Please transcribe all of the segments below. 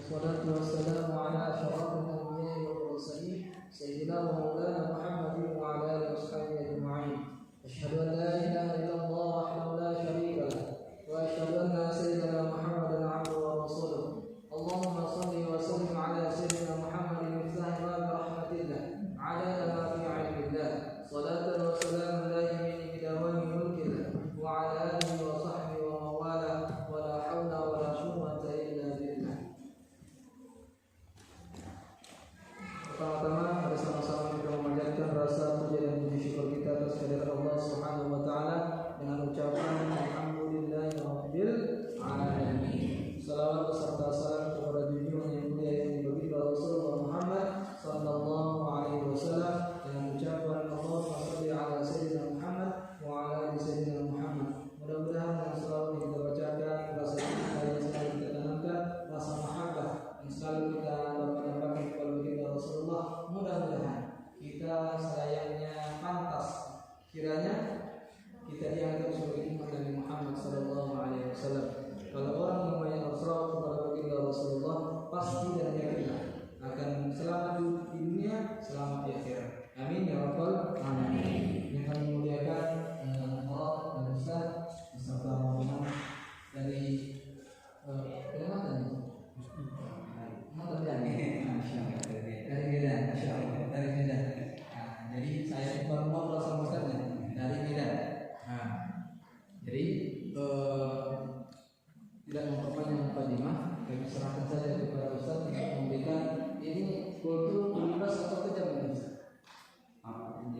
والصلاة والسلام على أشرف الأنبياء والمرسلين سيدنا ومولانا محمد وعلى آله وصحبه أجمعين. أشهد أن لا إله إلا الله وحده لا شريك له وأشهد أن سيدنا محمدا عبده ورسوله. اللهم صل وسلم على سيدنا محمد مفتاح باب رحمة الله على ما في علم الله صلاة وسلام دائمين بدوام ملك الله وعلى آله وصحبه ومن والاه ولا حول ولا قوة إلا بالله. Pertama-tama mari sama-sama kita memanjatkan rasa puja dan puji syukur kita atas kehadirat Allah Subhanahu wa taala dengan ucapan alhamdulillahirabbil alamin. Salawat beserta salam kepada junjungan yang mulia yang dibaginda Rasulullah Muhammad sallallahu alaihi wasallam dengan ucapan Allahumma shalli ala sayyidina Muhammad wa ala ali sayyidina Muhammad. Mudah-mudahan yang selalu kita bacakan rasa cinta yang selalu kita tanamkan, rasa mahabbah yang selalu kita dapatkan kepada baginda Rasulullah. Mudah-mudahan kita selayaknya pantas kiranya kita dianggap sebagai umat Nabi Muhammad sallallahu alaihi wasallam. Kalau orang yang banyak berselawat kepada baginda Rasulullah pasti dan yakinlah akan selamat di dunia, selamat di akhirat. Amin ya rabbal alamin. Yang kami muliakan Allah dan Ustaz beserta rombongan dari mana nih? Dari Medan, dari Medan. Jadi saya baru ngobrol sama Ustaznya dari Medan. Jadi tidak memperpanjang mukadimah, kami serahkan saja kepada Ustaz untuk memberikan ini kultur bebas atau kejam ini Ustaz? Apa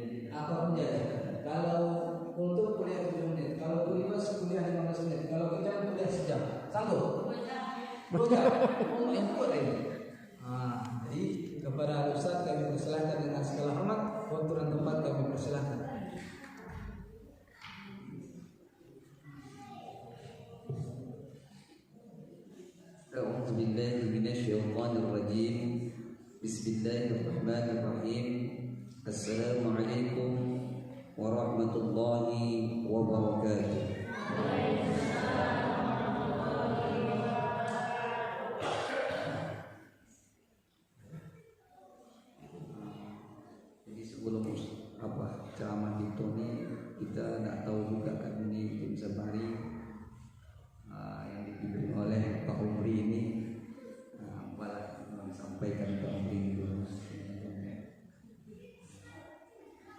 menjadi? Kalau kultur kuliah 7 menit, kalau bebas kuliah 15 menit, kalau kejam kuliah sejam. Sanggup? Bukan. Yang kuat ini. Jadi kepada Ustaz kami persilahkan dengan segala hormat, waktu dan tempat kami persilahkan. أعوذ بالله من الشيطان الرجيم بسم الله الرحمن الرحيم السلام عليكم ورحمة الله وبركاته. Jadi sebelum ceramah itu nih kita nggak tahu juga kan ini tim Sabari yang dipimpin oleh Pak Umri ini apalah sampaikan Pak Umri dulu.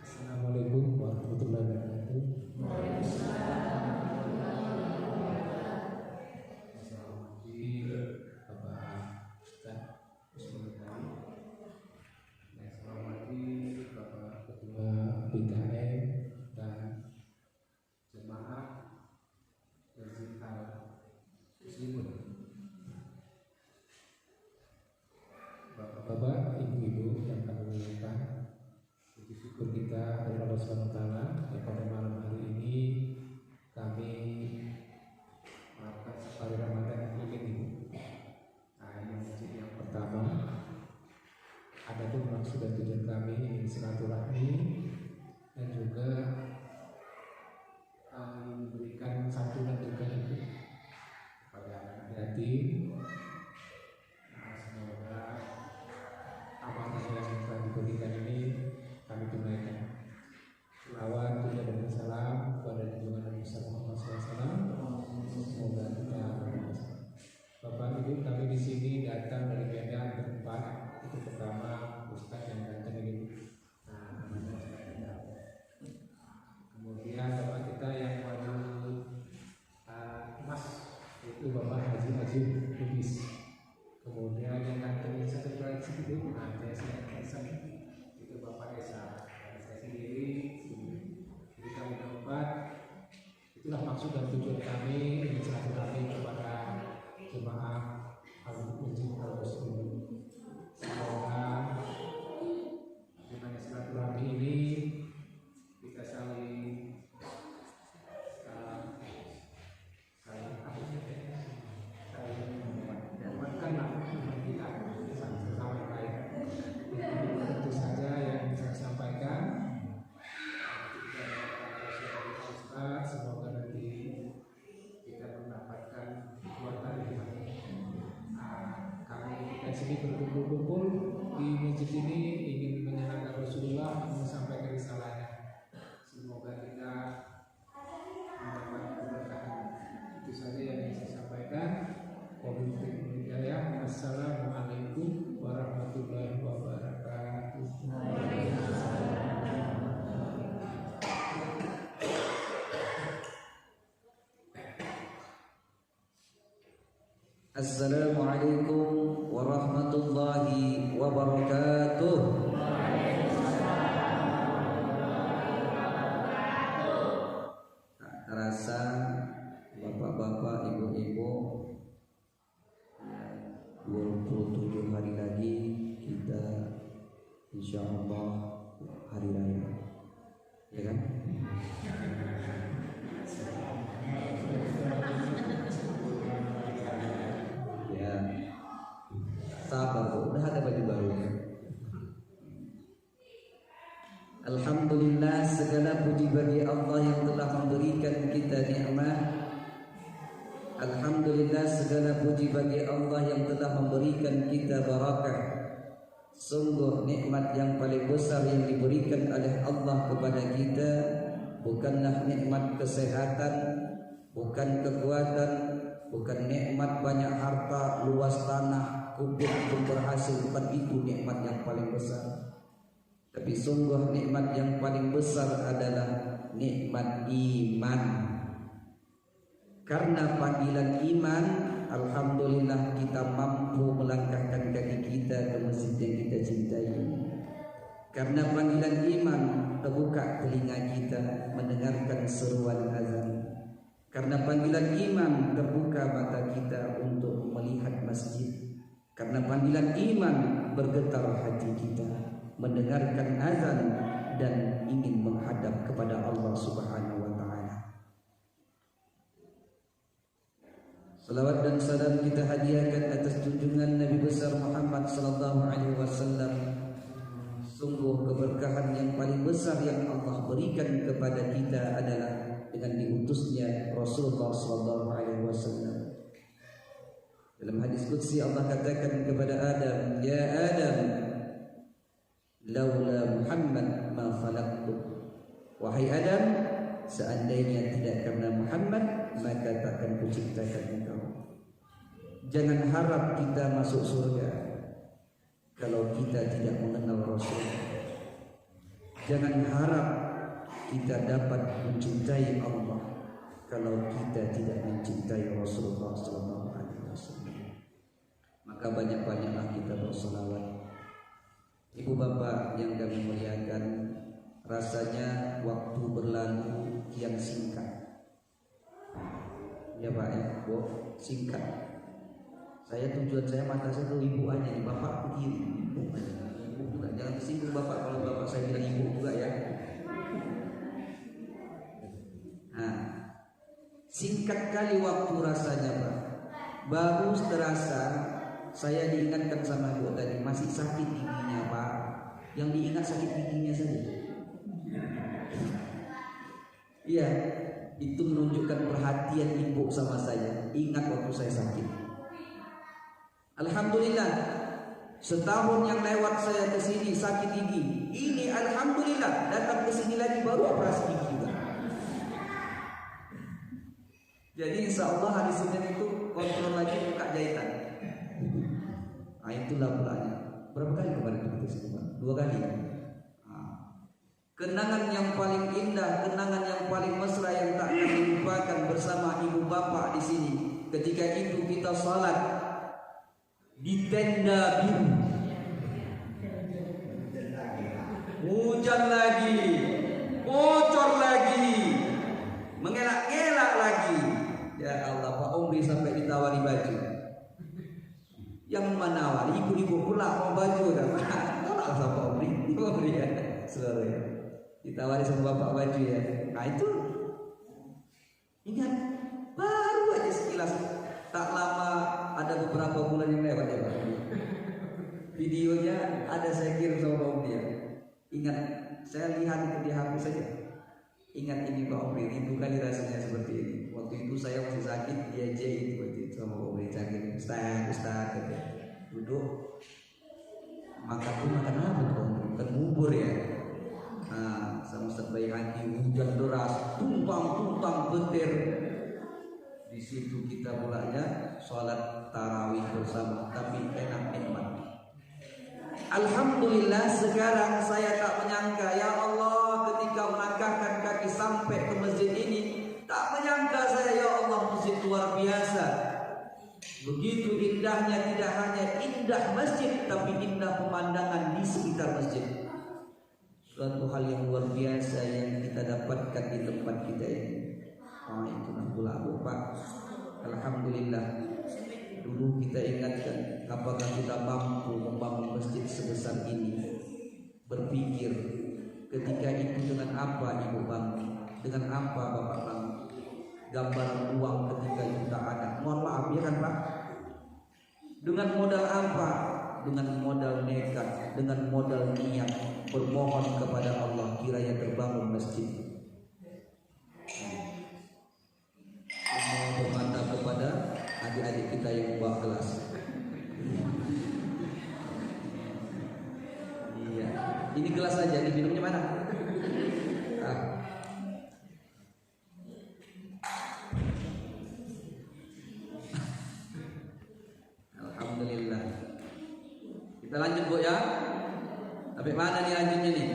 Assalamualaikum warahmatullahi wabarakatuh. Bapak Ustaz Bapak Ketua BKM dan jemaah Muslimun, Bapak sini berkumpul-kumpul di masjid ini ingin menyenangkan Rasulullah, menyampaikan risalahnya. Semoga kita mendapat keberkahan. Itu saja yang saya sampaikan. Wabillahi hidayah. Assalamualaikum warahmatullahi wabarakatuh. Assalamualaikum warahmatullahi wabarakatuh. Tak terasa bapak-bapak, ibu-ibu, 27 hari lagi kita insya Allah hari raya, ya kan? Ya, sabar kok, udah ada baju baru. Alhamdulillah, segala puji bagi Allah yang telah memberikan kita nikmat. Alhamdulillah, segala puji bagi Allah yang telah memberikan kita barakah. Sungguh nikmat yang paling besar yang diberikan oleh Allah kepada kita bukanlah nikmat kesehatan, bukan kekuatan, bukan nikmat banyak harta, luas tanah, kubur pun berhasil. Bukan itu nikmat yang paling besar. Tapi sungguh nikmat yang paling besar adalah nikmat iman. Karena panggilan iman, alhamdulillah kita mampu melangkahkan kaki kita ke masjid yang kita cintai. Karena panggilan iman, terbuka telinga kita mendengarkan seruan azan. Karena panggilan iman, terbuka mata kita untuk melihat masjid. Karena panggilan iman, bergetar hati kita mendengarkan azan dan ingin menghadap kepada Allah Subhanahu wa taala. Salawat dan salam kita hadiahkan atas junjungan Nabi besar Muhammad sallallahu alaihi wasallam. Sungguh keberkahan yang paling besar yang Allah berikan kepada kita adalah dengan diutusnya Rasulullah sallallahu alaihi wasallam. Dalam hadis qudsi Allah katakan kepada Adam, "Ya Adam, laula Muhammad ma khalaqtuk." Wahai Adam, seandainya tidak karena Muhammad maka takkan kuciptakan engkau. Jangan harap kita masuk surga kalau kita tidak mengenal Rasul. Jangan harap kita dapat mencintai Allah kalau kita tidak mencintai Rasulullah sallallahu alaihi wasallam. Maka banyak-banyaklah kita berselawat. Ibu bapak yang kami muliakan, rasanya waktu berlalu kian singkat. Ya Pak ya, Bu, singkat. Tujuan saya mata saya ke ibu aja, bapak begini, ibu juga. Jangan tersinggung bapak kalau bapak saya bilang ibu juga ya. Nah, singkat kali waktu rasanya Pak. Baru terasa saya diingatkan sama ibu tadi, masih sakit giginya Pak. Yang diingat sakit giginya saja. Iya, itu menunjukkan perhatian ibu sama saya. Ingat waktu saya sakit. Alhamdulillah, setahun yang lewat saya ke sini sakit gigi. Ini alhamdulillah datang ke sini lagi baru operasi gigi juga. Jadi insya Allah hari Senin itu kontrol lagi buka jahitan. Nah itulah pulanya. Berapa kali kemarin kita sini Pak? 2 kali. Kenangan yang paling indah, kenangan yang paling mesra yang tak akan dilupakan bersama ibu bapak di sini. Ketika itu kita salat di tenda biru. Hujan lagi, bocor lagi, mengelak-elak lagi. Ya Allah, Pak Omri sampai ditawari baju. Yang menawari ibu-ibu pula mau baju kan? Tolak sama Pak Omri ya, saudara ya. Ditawari sama bapak baju ya. Nah itu ingat, baru aja sekilas. Tak lama, ada beberapa bulan yang lewat ya Pak. Videonya ada saya kirim sama Pak Omri ya. Ingat, saya lihat itu di HP saja. Ingat ini Pak Omri, 1000 kali rasanya seperti ini. Waktu itu saya masih sakit, dia jahit waktu itu sama Pak Omri sakit. Ustaz, duduk makan apa tuh? Makan bubur ya. Nah, sama Ustaz Bayi Haji hujan deras, tumpang petir. Di situ kita mulanya sholat tarawih bersama, tapi enak nikmat. Alhamdulillah sekarang saya tak menyangka, ya Allah, ketika melangkahkan kaki sampai ke masjid ini, tak menyangka saya, ya Allah, masjid luar biasa. Begitu indahnya, tidak hanya indah masjid, tapi indah pemandangan di sekitar masjid. Suatu hal yang luar biasa yang kita dapatkan di tempat kita ini. Oh, itu pula Pak. Alhamdulillah. Dulu kita ingatkan, apakah kita mampu membangun masjid sebesar ini? Berpikir, ketika itu dengan apa ibu bangun? Dengan apa bapak bangun? Gambaran uang ketika itu tak ada. Mohon maaf ya kan Pak? Dengan modal apa? Dengan modal nekat, dengan modal niat, bermohon kepada Allah kiranya terbangun masjid. Semua bermata kepada adik-adik kita yang bawa kelas. Iya, ini gelas saja, diminumnya mana? Alhamdulillah. Kita lanjut Bu ya. Sampai mana nih lanjutnya nih?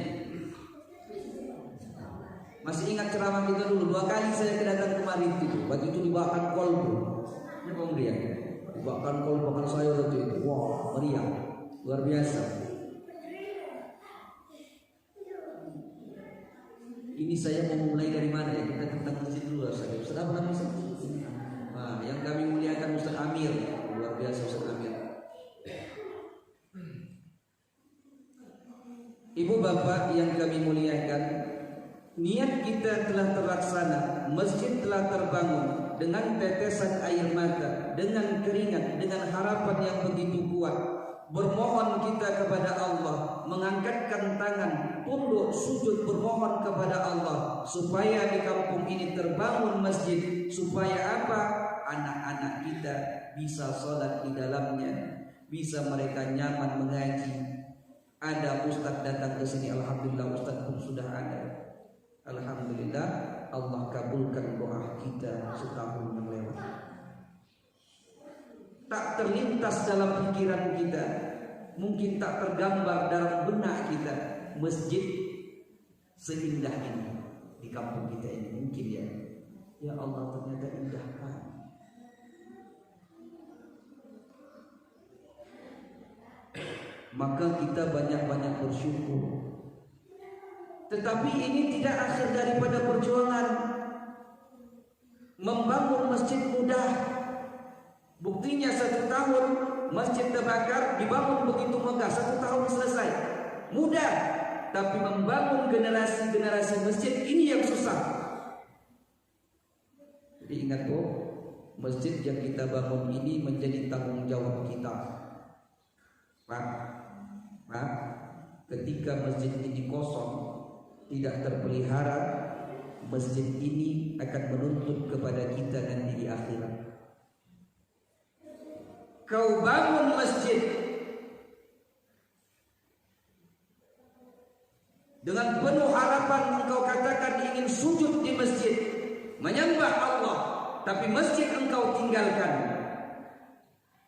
Masih ingat ceramah kita dulu 2 kali saya kedatang kemarin itu. Waktu itu dibawakan kolbu. Ini pemberian. Dibawakan kolbu makan sayur itu. Wah, meriah. Luar biasa. Ini saya mau mulai dari mana ya? Kita tentang masjid dulu saja. Ustaz apa namanya Ustaz? Nah, yang kami muliakan Ustaz Amir. Luar biasa Ustaz Amir. Ibu bapak yang kami muliakan, niat kita telah terlaksana, masjid telah terbangun dengan tetesan air mata, dengan keringat, dengan harapan yang begitu kuat. Bermohon kita kepada Allah, mengangkatkan tangan, tunduk sujud bermohon kepada Allah supaya di kampung ini terbangun masjid, supaya apa? Anak-anak kita bisa sholat di dalamnya, bisa mereka nyaman mengaji. Ada ustaz datang ke sini, alhamdulillah ustaz pun sudah ada. Alhamdulillah Allah kabulkan doa kita setahun yang lewat. Tak terlintas dalam pikiran kita, mungkin tak tergambar dalam benak kita masjid seindah ini di kampung kita ini. Mungkin ya, ya Allah ternyata indah kan. Maka kita banyak-banyak bersyukur. Tetapi ini tidak akhir daripada perjuangan. Membangun masjid mudah. Buktinya 1 tahun masjid terbakar, dibangun begitu megah, 1 tahun selesai. Mudah. Tapi membangun generasi-generasi masjid ini yang susah. Jadi ingat Bu, masjid yang kita bangun ini menjadi tanggung jawab kita. Pak, ketika masjid ini kosong, tidak terpelihara, masjid ini akan menuntut kepada kita nanti di akhirat. Kau bangun masjid dengan penuh harapan, engkau katakan ingin sujud di masjid, menyembah Allah, tapi masjid engkau tinggalkan.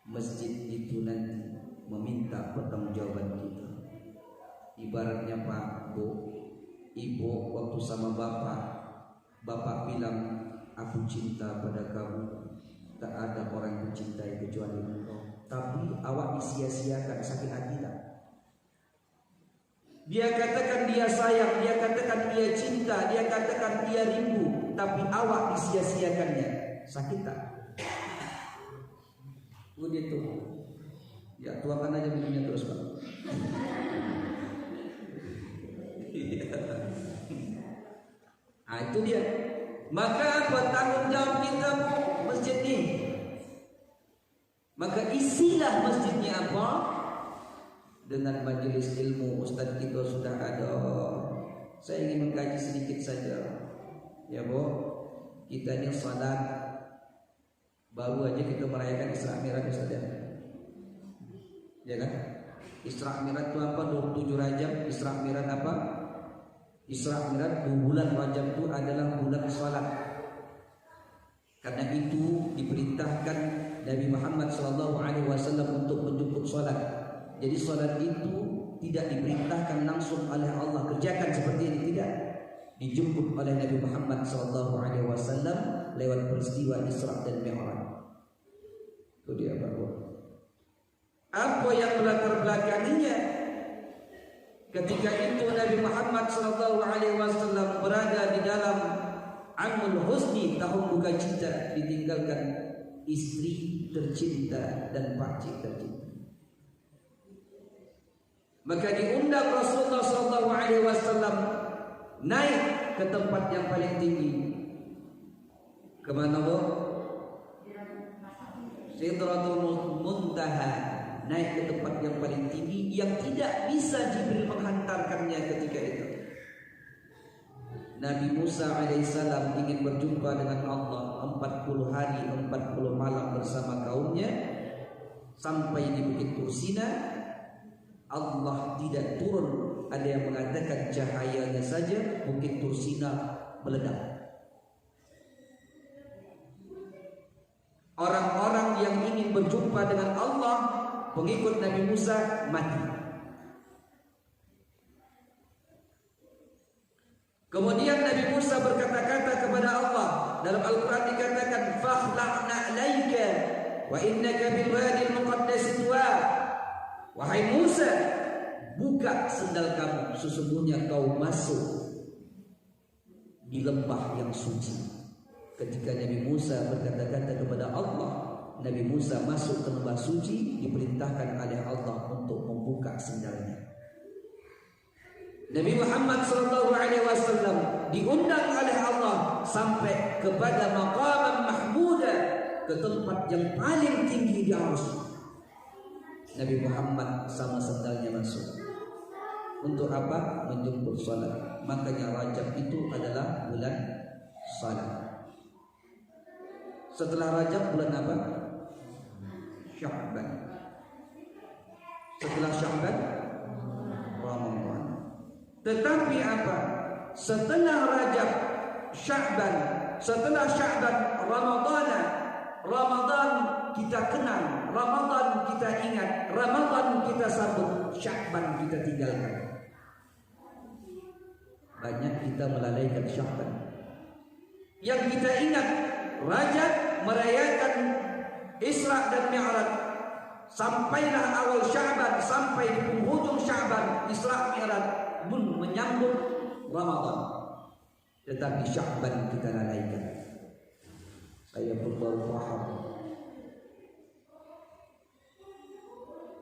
Masjid itu nanti meminta pertanggungjawaban kita. Ibaratnya Pak, Bu, Ibu waktu sama Bapak bilang aku cinta pada kamu, tak ada orang yang mencintai kecuali engkau. Tapi awak disia-siakan, sakit hati tak? Dia katakan dia sayang, dia katakan dia cinta, dia katakan dia rindu, tapi awak disia-siakannya, sakit tak? Begitu. Ya tuakan aja minumnya terus Pak. Nah itu dia. Maka apa tanggung jawab kita masjid ini? Maka isilah masjidnya apa? Dengan majelis ilmu. Ustaz kita sudah ada. Saya ingin mengkaji sedikit saja. Ya Bu, kita ini salat. Baru aja kita merayakan Isra Mi'raj Ustaz ya. Ya kan? Isra Mi'raj itu apa? 27 Rajab. Isra Mi'raj apa? Isra Mi'raj 2 bulan Rajab itu adalah bulan salat. Karena itu diperintahkan Nabi Muhammad SAW untuk menjemput salat. Jadi salat itu tidak diperintahkan langsung oleh Allah kerjakan seperti ini, tidak. Dijemput oleh Nabi Muhammad SAW lewat peristiwa Isra dan Mi'raj. Itu dia bahwa apa yang melatar belakanginya. Ketika itu Nabi Muhammad SAW berada di dalam Amul Husni, tahun duka cita, ditinggalkan istri tercinta dan pakcik tercinta. Maka diundang Rasulullah SAW naik ke tempat yang paling tinggi. Kemana bu? Sidratul Muntaha, naik ke tempat yang paling tinggi yang tidak bisa Jibril menghantarkannya ketika itu. Nabi Musa alaihissalam ingin berjumpa dengan Allah 40 hari 40 malam bersama kaumnya. Sampai di Bukit Tursina, Allah tidak turun. Ada yang mengatakan cahayanya saja Bukit Tursina meledak. Orang-orang yang ingin berjumpa dengan Allah, pengikut Nabi Musa, mati. Kemudian Nabi Musa berkata-kata kepada Allah. Dalam Al-Quran dikatakan, "Fakhla'na 'alaika wa innaka bil wadil muqaddas tuwa." Wahai Musa, buka sendal kamu, sesungguhnya kau masuk di lembah yang suci. Ketika Nabi Musa berkata-kata kepada Allah, Nabi Musa masuk ke lembah suci, diperintahkan oleh Allah untuk membuka sendalnya. Nabi Muhammad SAW diundang oleh Allah sampai kepada maqam mahmuda, ke tempat yang paling tinggi di Arsy. Nabi Muhammad sama sendalnya masuk. Untuk apa? Menjemput salat. Makanya Rajab itu adalah bulan salat. Setelah Rajab bulan apa? Sya'ban. Setelah Sya'ban Ramadan. Tetapi apa? Setelah Rajab, Sya'ban, setelah Sya'ban, Ramadan kita kenal, Ramadan kita ingat, Ramadan kita sambut, Sya'ban kita tinggalkan. Banyak kita melalaikan Sya'ban. Yang kita ingat Rajab merayakan Isra dan Mi'raj. Sampailah awal Sya'ban, sampai di penghujung Sya'ban, Isra Mi'raj pun menyambut Ramadan. Tetapi Sya'ban kita lalaikan. Saya pun baru paham.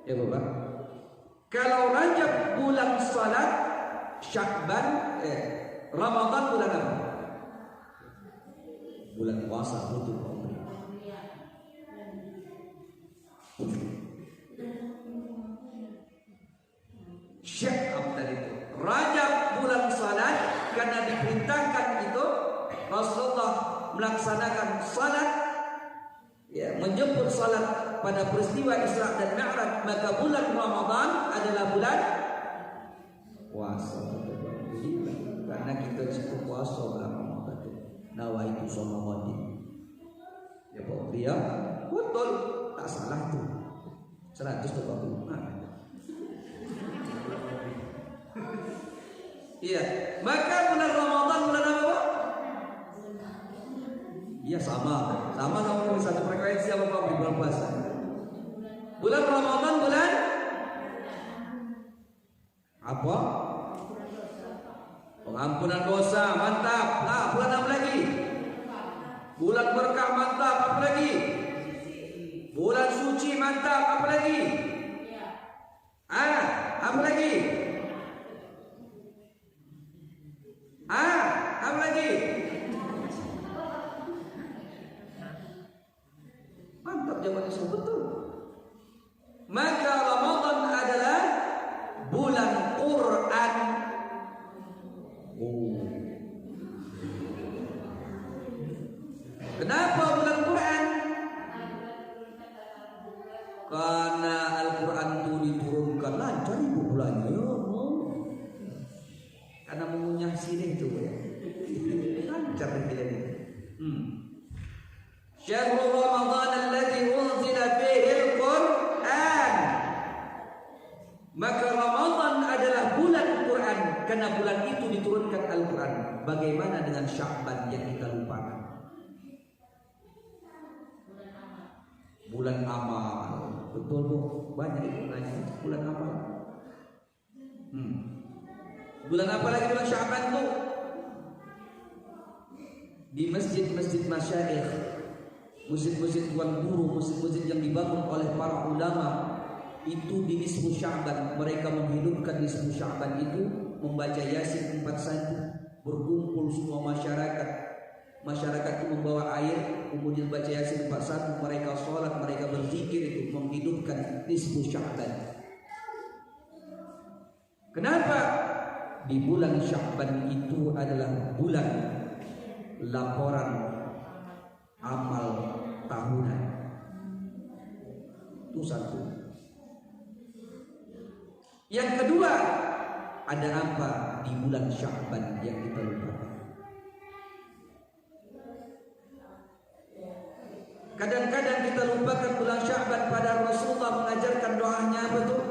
Ya Bapak, kalau Rajab bulan salat, Sya'ban Ramadan bulan apa? Bulan puasa, betul. Sya'ban itu Rajab bulan salat, karena diperintahkan itu Rasulullah melaksanakan salat, ya, menjemput salat pada peristiwa Isra dan Mi'raj. Maka bulan Ramadan adalah bulan puasa. Karena kita cukup puasa bulan Ramadan itu. Nawaitu Ramadan. Ya Pak Pria, betul, tak salah tuh. 125. Iya, maka bulan Ramadan bulan apa Pak? Iya sama satu frekuensi apa Pak di bulan puasa. Bulan Ramadan bulan apa? Pengampunan dosa, mantap. Nah, bulan apa lagi? Bulan berkah, mantap. Apa lagi? Bulan suci, mantap. Apa lagi? Apa lagi? Apa lagi? Mantap jawabannya semua betul. Maka Ramadan adalah bulan Quran. Kenapa bulan Quran? Karena Al-Quran bulannya ya karena mengunyah sirih itu ya lancar dia ini. Syahrul Ramadan alladzi unzila fihi al-Qur'an. Maka Ramadan adalah bulan Quran karena bulan itu diturunkan Al-Quran. Bagaimana dengan Sya'ban yang kita lupakan? Bulan amal. Betul Bu, banyak itu nanya bulan amal. Bulan apa lagi bulan Sya'ban tuh? Di masjid-masjid masyayikh, masjid-masjid tuan guru, masjid-masjid yang dibangun oleh para ulama, itu di nisfu Sya'ban mereka menghidupkan nisfu Sya'ban itu membaca Yasin 41, berkumpul semua masyarakat itu membawa air kemudian baca Yasin 41, mereka sholat, mereka berzikir, itu menghidupkan nisfu Sya'ban. Kenapa? Di bulan Sya'ban itu adalah bulan laporan amal tahunan. Itu satu. Yang kedua, ada apa di bulan Sya'ban yang kita lupakan? Kadang-kadang kita lupakan bulan Sya'ban, pada Rasulullah mengajarkan doanya apa tuh?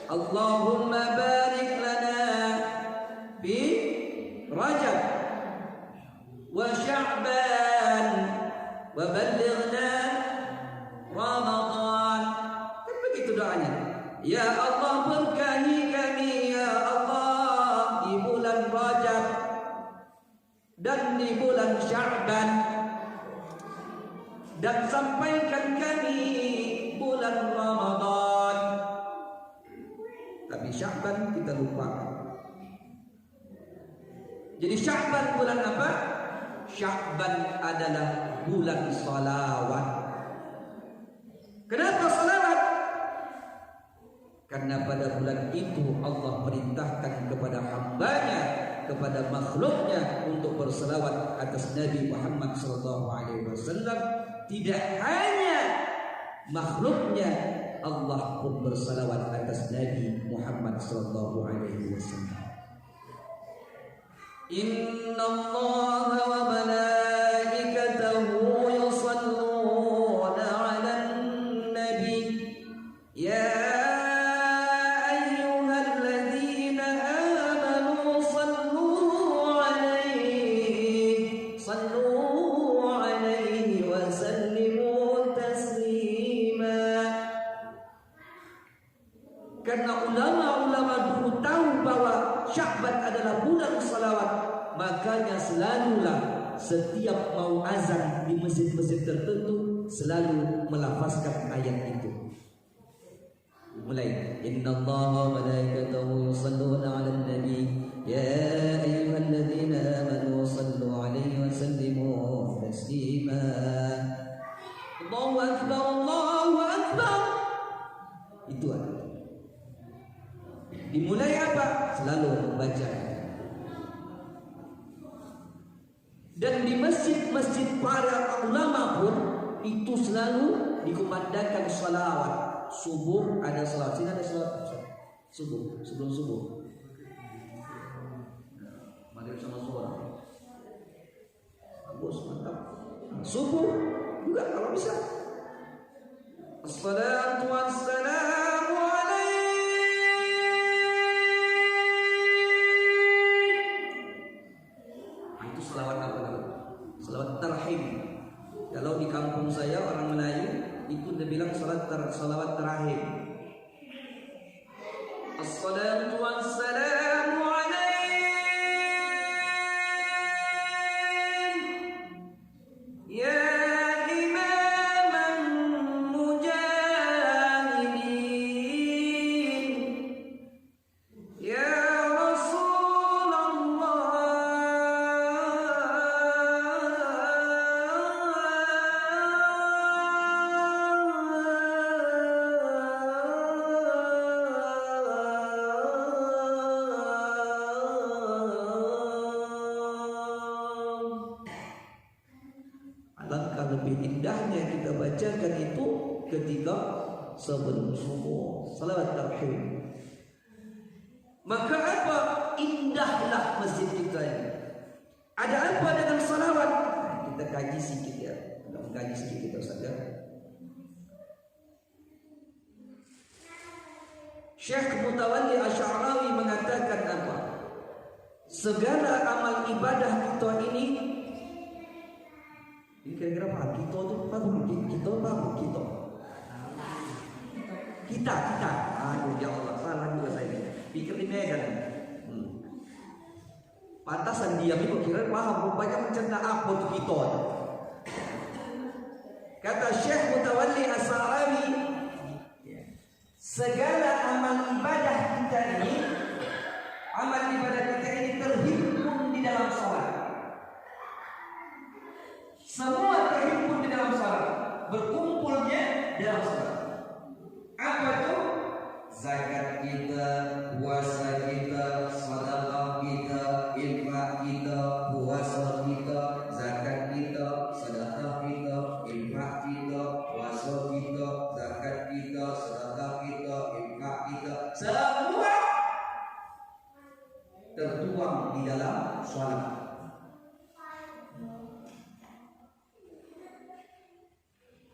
Allahumma barik lana fi Rajab wa Sya'ban wa ballighna Ramadan. Kan begitu doanya. Ya Allah, berkahi kami ya Allah di bulan Rajab dan di bulan Sya'ban, dan sampaikan kami bulan Ramadan. Tapi Sya'ban kita lupakan. Jadi Sya'ban bulan apa? Sya'ban adalah bulan salawat. Kenapa salawat? Karena pada bulan itu Allah perintahkan kepada hambanya, kepada makhluknya untuk berselawat atas Nabi Muhammad SAW. Tidak hanya makhluknya, Allah pun berselawat atas Nabi Muhammad SAW. Inna Allah wa malaikatahu yusalluna 'alan nabi ya ayyuhalladzina amanu sallu 'alaihi wa sallimu taslima. Karena ulama-ulama dulu tahu bahwa Sya'ban adalah bulan salawat, makanya selalulah setiap mau azan di masjid-masjid tertentu selalu melafazkan ayat itu. Mulai innallaha wa malaikatahu yusalluna 'alan nabi ya ayyuhalladzina amanu sallu 'alaihi wa sallimu taslima. Allahu akbar, Allahu akbar. Itu ada. Dimulai apa? Selalu membaca. Dan di masjid-masjid para ulama pun itu selalu dikumandangkan salawat. Subuh ada salawat, sini ada salawat. Subuh, sebelum subuh. Maghrib sama zuhur. Bagus, mantap. Subuh juga kalau bisa. Assalatu wassalamu alaihi. Itu selawat apa namanya? Selawat tarhim. Kalau di kampung saya orang Melayu itu dia bilang selawat tarhim. Assalatu wassalamu alaihi ya lebih indahnya kita bacakan itu ketika sebelum subuh, salawat tarhim. Maka apa? Indahlah masjid kita ini. Ada apa dengan salawat? Kita kaji sedikit ya. Kita mengkaji sedikit kita saja. Syekh Mutawalli Asy'arawi mengatakan apa? Segala amal ibadah kita ini kira-kira apa? Kita itu kita. Aduh ya Allah, salah juga saya ini. Pikir di Medan. Pantasan diam itu kira paham rupanya mencerna apa itu kita. Kata Syekh Mutawalli Asy'arawi, segala amal ibadah kita ini terhimpun di dalam salat. Semua terhimpun di dalam salat, berkumpulnya dalam salat. Apa itu? Zakat kita, puasa kita, sedekah kita, infak kita, puasa kita, zakat kita, sedekah kita, infak kita, puasa kita, zakat kita, sedekah kita, infak kita, semua tertuang di dalam salat.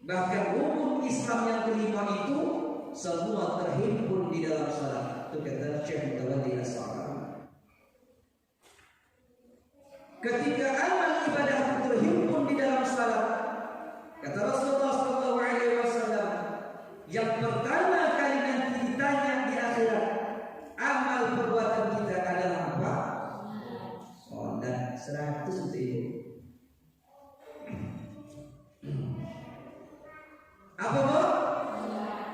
Bahkan rukun Islam yang kelima itu semua terhimpun di dalam salat. Itu kata Syekh Mutawalli Asy'arawi. Ketika amal ibadah itu terhimpun di dalam salat, kata Rasulullah SAW, yang pertama kali nanti ditanya di akhirat, amal perbuatan kita adalah apa? Salat 100 itu. Apa bu?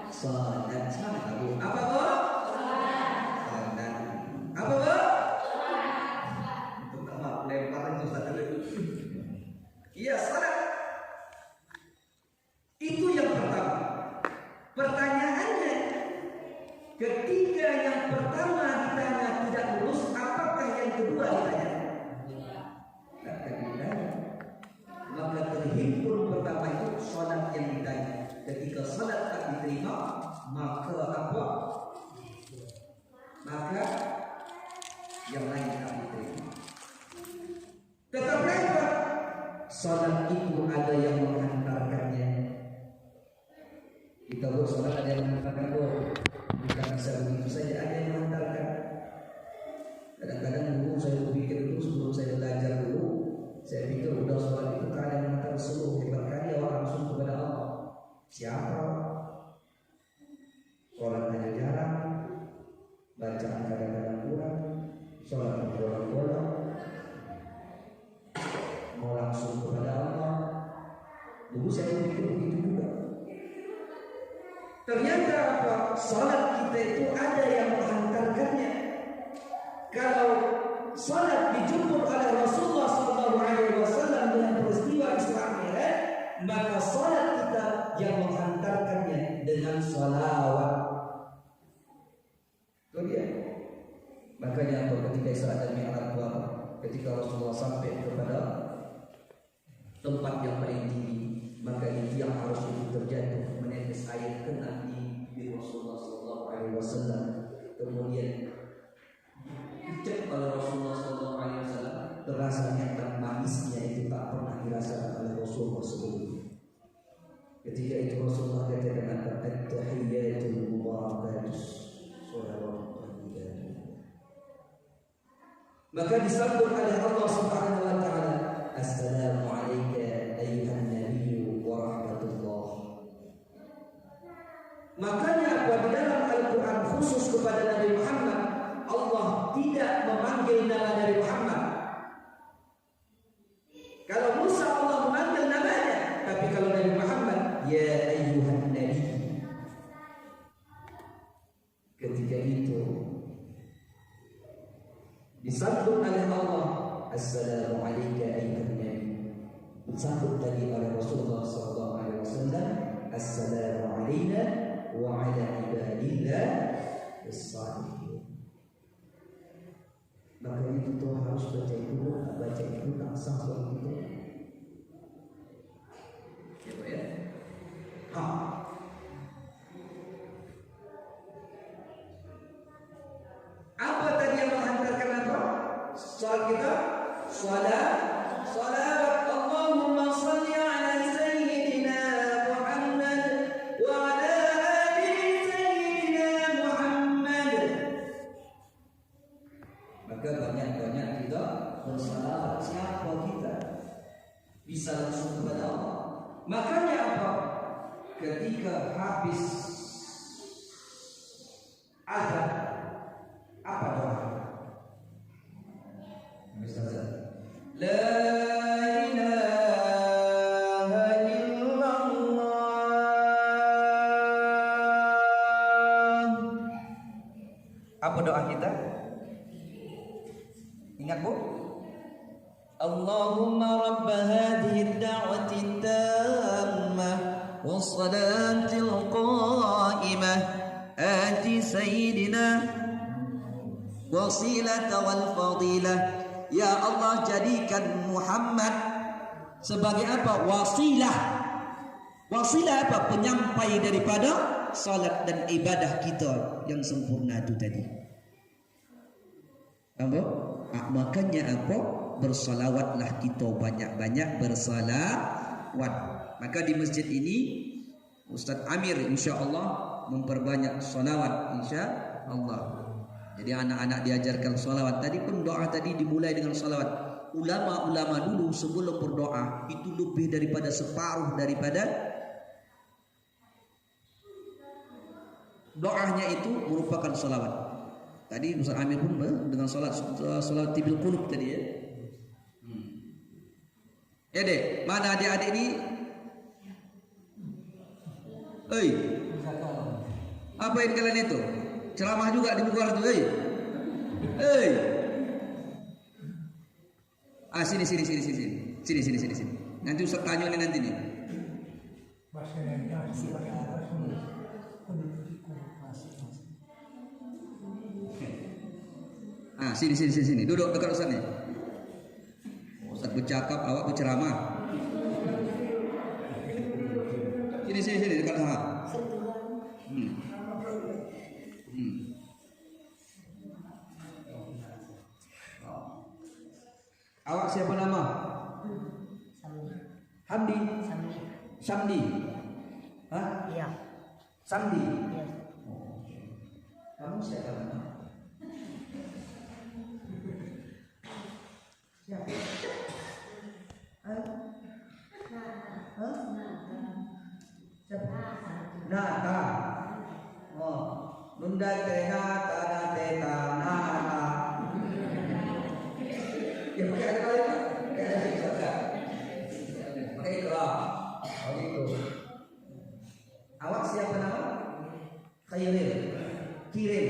Salat. Apa bu? Salat. Apa bu? Pertama lemparan itu satu lagi. Iya salat. Itu yang pertama. Pertanyaannya, ketika yang pertama ditanya tidak lulus, apakah yang kedua ditanya? Tidak ditanya. Maka terhimpun pertama itu salat yang ditanya. Ketika salat tak diterima, maka apa? Maka yang lain tak diterima. Tetapi apa? Salat itu ada yang menghantarkannya. Kita buat salat ada yang menghantarkan doa. Bukan bisa begitu saja, ada yang menghantarkan. Kadang-kadang dulu saya berpikir itu sebelum saya belajar dulu, saya pikir udah salat itu tak ada yang menghantar seluruh hebat kali orang langsung kepada Allah. Siapa? Sholat hanya jarang, bacaan kadang-kadang kurang, sholat bolak-balik, mau langsung kepada Allah. Dulu saya pikir begitu juga. Ternyata apa? Sholat kita itu ada yang menghantarkannya. Kalau sholat dijemput oleh Rasulullah SAW dengan peristiwa Isra Mi'raj, maka sholat kita yang menghantarkannya dengan sholawat. Itu dia. Makanya ketika Isra dan Mi'raj itu apa? Ketika Rasulullah sampai kepada tempat yang paling tinggi, maka itu yang harus itu terjatuh menetes air kena di Rasulullah SAW. Kemudian dicek oleh Rasulullah SAW, terasanya dan manisnya itu tak pernah dirasakan oleh Rasulullah sebelumnya. Ketika itu Rasulullah katakan at-tahiyyatul mubarakat shalawat tayyibah. Maka disambut oleh Allah Subhanahu wa taala, assalamu alayka ayyuhan nabiyyu wa rahmatullah. Makanya apa di dalam Al-Qur'an khusus kepada Nabi Muhammad, Allah tidak memanggil nama Nabi Muhammad. Kalau Musa Allah memanggil namanya, tapi kalau Nabi Muhammad, ya ayyuhan nabi. Ketika itu disambut oleh Allah, assalamu alayka ayyuhan nabi. Disambut tadi oleh Rasulullah SAW, assalamu alayna wa ala ibadillah as-salihin. Maka itu tuh harus baca itu tak sah soal itu. Ya Pak ya. ketika habis azan apa doa? Habis azan. La ilaha illallah. Apa doa kita? Ingat Bu? Allahumma rabb hadhihi ad-da'wati at-tammah was-salatil qa'imah ati sayyidina wasilata wal fadilah. Ya Allah, jadikan Muhammad sebagai apa? Wasilah. Wasilah apa? Penyampai daripada salat dan ibadah kita yang sempurna itu tadi. Apa? Makanya apa? Bersalawatlah kita, banyak-banyak bersalawat. Maka di masjid ini Ustaz Amir insya-Allah memperbanyak salawat insya-Allah. Jadi anak-anak diajarkan salawat. Tadi pun doa tadi dimulai dengan salawat. Ulama-ulama dulu sebelum berdoa itu lebih daripada separuh daripada doanya itu merupakan salawat. Tadi Ustaz Amir pun dengan salat tibil qulub tadi ya. Ya dek, mana adik-adik ini? Hei, apa yang kalian itu? Ceramah juga di luar tuh, hei. Hei. Sini. Nanti Ustaz tanya nih nanti nih. Sini. Duduk dekat Ustaz nih. Ustaz bercakap, awak berceramah. Sini dekat sana. Awak siapa nama? Hamdi. Samdi. Hah? Iya. Samdi. Iya. Kamu siapa nama? Siapa? Nata. Oh, nunda tena tana teta nana. Ya pakai ada kali tak? Pakai ikhlas. Oh gitu. Awak siapa nama? Khairil. Kirim.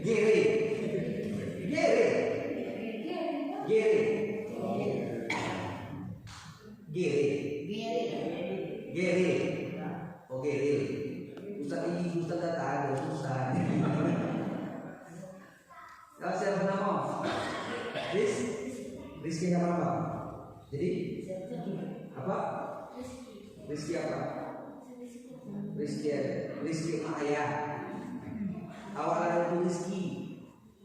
Gere. Oh Gere. Ustaz tak ada susah. Kalau siapa nama? Rizki apa? Jadi apa? Rizki apa? Rizki ayah. Awak ada Rizki,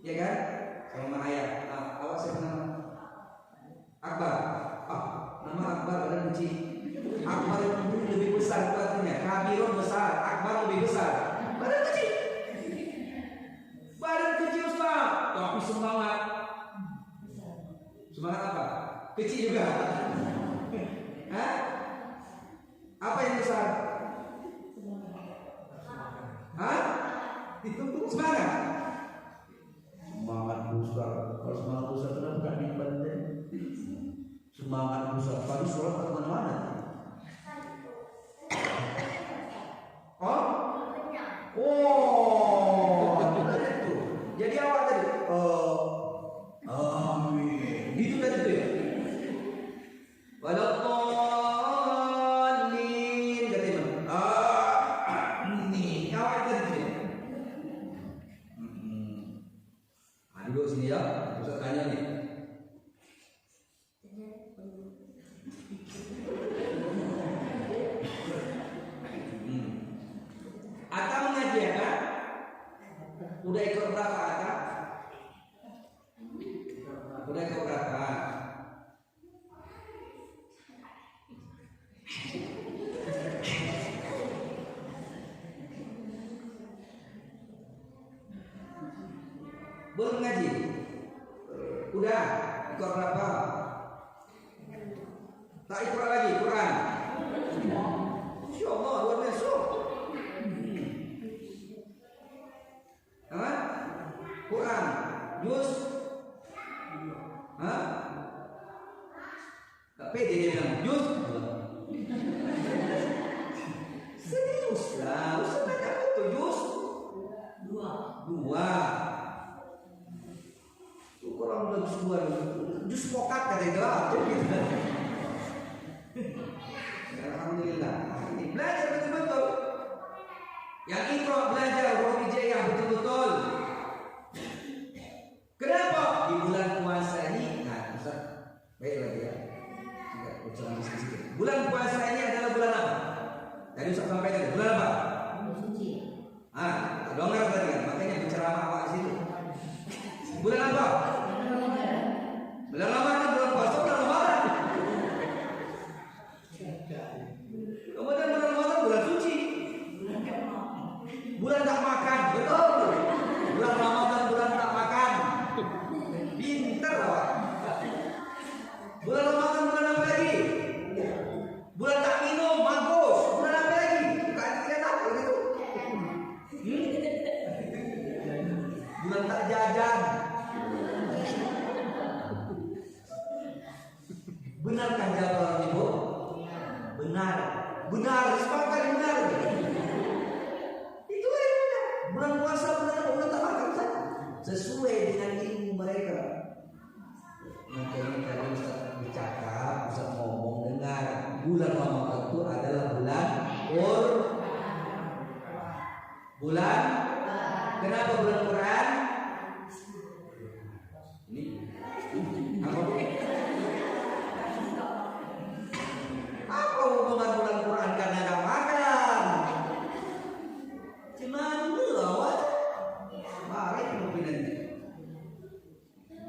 ya kan? Sama ayah. Awak siapa nama? Akbar. Nama Akbar ada kunci. Akbar itu lebih besar artinya. Kabirun besar, Akbar lebih besar. Badan kecil. Ustaz. Tapi semangat. Semangat apa? Kecil juga. Hah? Apa yang besar? Hah? Ditunggu semangat. Semangat besar. Kalau semangat besar kenapa bukan di badan? Semangat besar. Tadi surat ke mana-mana. Jadi awak tadi amin. Itu tadi tu ya. Waladdallin katanya. Ini awak tadi tu ya. Duduk sini ya. Ustaz tanya ni. Atau mengaji apa? Udah ikut berapa Ata? Udah ikut berapa? Belum ngaji? Udah ikut berapa? Tak ikut lagi Quran? Tadi Ustaz sampaikan bulan apa? Dongar tadi kan, makanya berceramah apa di situ. Bulan apa? Bulan Ramadan, bulan puasa, bulan Ramadan. Kemudian bulan Ramadan bulan suci. Bulan tak makan, betul. Bulan Ramadan bulan tak makan. Pinter Pak. Bulan Ramadan bulan apa lagi? Bulan tak minum, bagus. Bulan apa lagi? Kalian apa gitu? Bulan tak jajan. Benarkah jawaban Ibu? Benar. Benar, sepakat benar. Itu yang benar. Bulan puasa bulan tak makan saja. Sesuai dengan ilmu mereka. Makanya tadi Ustaz bercakap, Ustaz ngomong dengar. Bulan Ramadan itu adalah bulan kenapa bulan Quran? Ini apa hubungan bulan Quran karena nggak makan? Cuman lawat mari pimpinan.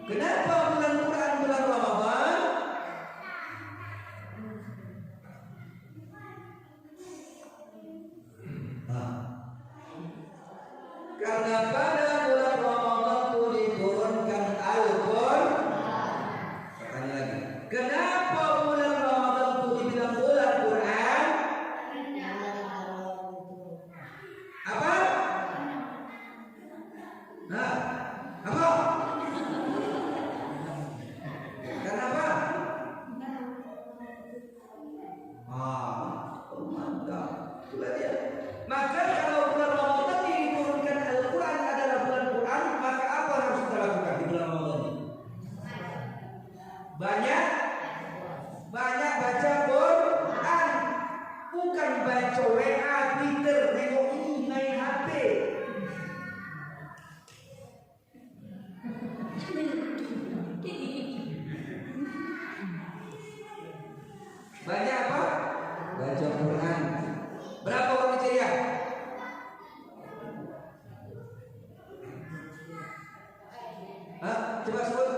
Kenapa bulan Quran bulan Ramadan? Karena pada bulan Ramadan itu diturunkan Al-Quran. Tanya lagi. Kenapa bulan Ramadan itu dibilang bulan Quran? Apa? Apa? Kenapa? Mantap. Itulah dia. Maka kalau bulan Ramadan diturunkan Al-Quran adalah bulan Quran, maka apa yang harus kita lakukan di bulan Ramadan ini? Banyak baca Quran, bukan baca WA, Twitter, nengok ini, main HP. Banyak apa? Baca Quran. Berapa orang Hijriah? Coba sebut.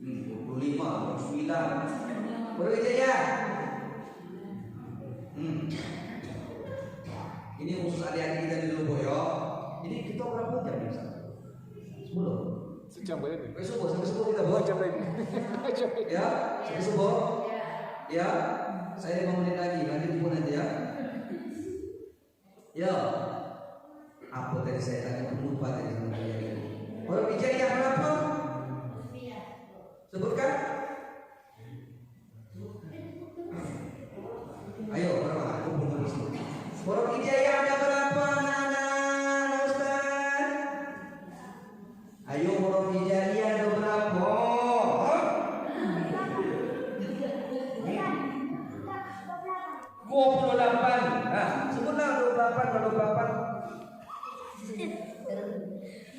25, 29. Orang Hijriah. Ini khusus adik-adik kita di Lubboyo. Ini kita berapa jam nih? 10. Sejam boleh. Sampai subuh kita buat. Ya, sampai subuh. Ya, saya 5 menit lagi, lanjut ibu nanti ya. Ya, apa tadi saya tanya, lupa tadi sama kalian. Orang Hijriah berapa? Sebutkan. Ayo, berapa? Aku belum habis. Orang Hijriah ada berapa anak-anak Ustaz? Ayo, orang Hijriah ada berapa? 28. Sebutlah 28.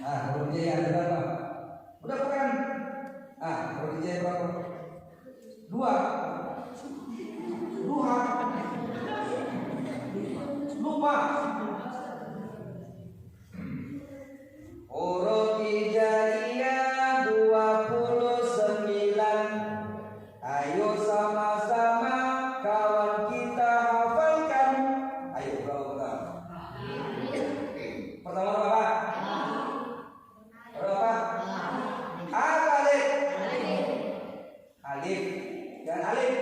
Kalau Hijriah ada berapa? Udah bukan? Kalau Hijriah berapa? 2. Duha. Lupa. Huruf Hijaiyah 29. Ayo sama-sama kawan kita hafalkan. Ayo berapa? Pertama berapa? Berapa? Alif. Dan alif.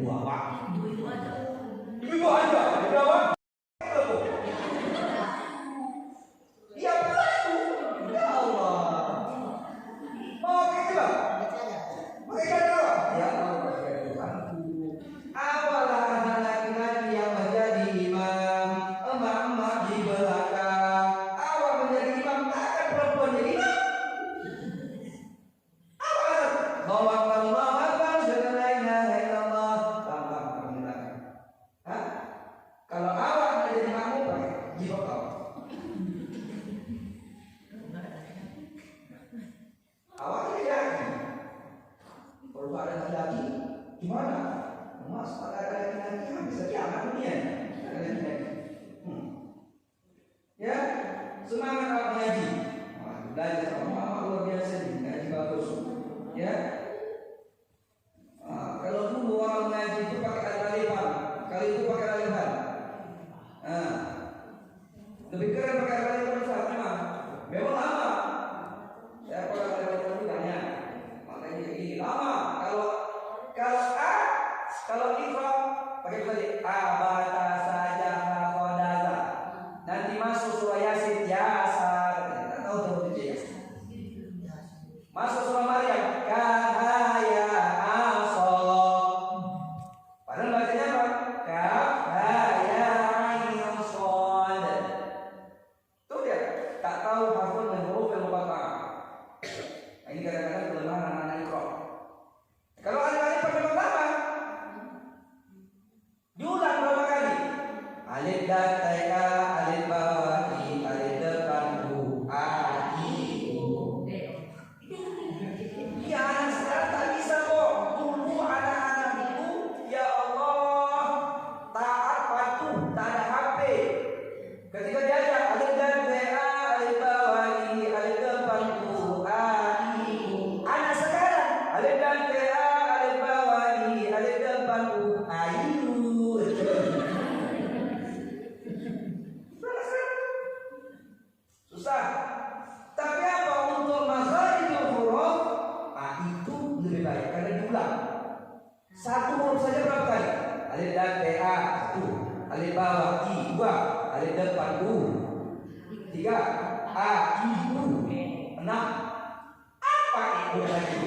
Ibu apa? Ibu aja. Ibu aja, berapa? Iya betul. Ya Allah. Mau gitu lah. Pakai kata. Ya Allah, ya Tuhanku. Apalah anak laki-laki yang menjadi imam, emak-emak di belakang. Awak menjadi imam, takkan perempuan jadi imam. Apa? Bahwa Allah Akbar, syahadu la ilaha illallah. Tambah penjelasan. Hah? Kalau awak menjadi imam, pakai jilbab kau. Awak tidak. Kalau ada laki-laki, gimana? Mas, pada ada laki-laki habis kiamat dunia. Ada laki-laki. Ya, semangat awak mengaji. Belajar sama mama luar biasa nih, ngaji bagus. Ya. Kalau dulu orang mengaji itu pakai alif-alifan, kali itu pakai alifan. Lebih keren pakai alif-alifan Ustaz, memang lama. Saya pakai alif-alifan itu banyak. Makanya ini lama. Kalau ikhra pakai tadi abata saja khodaza. Nanti masuk surah Yasin Yasar. Kita tahu tuh ya. Masuk surah Maryam kahaya asol. Padahal bacanya apa? Kahaya asol. Tuh dia tak tahu hafal dan huruf yang muqatta'ah. Ini kadang-kadang kelemahan anak-anak ikhra. Kalau alif-alif pakai lama diulang berapa kali? Alif dan taika, alif bawah, alif depan, u, a, i, u. Iya anak sekarang tak bisa kok. Dulu anak-anak itu, ya Allah, taat patuh, tak ada HP. Ketika diajak alif dan taika, alif bawah, alif depan, u, a, i, u. Anak sekarang alif dan taika, alif bawah, alif depan, u, a, i, u. Susah. Tapi apa untuk makharijul huruf? Itu lebih baik karena diulang. Satu huruf saja berapa kali? Alif dan ta satu, alif bawah i dua, alif depan u tiga, a i u enam. Apa itu lagi?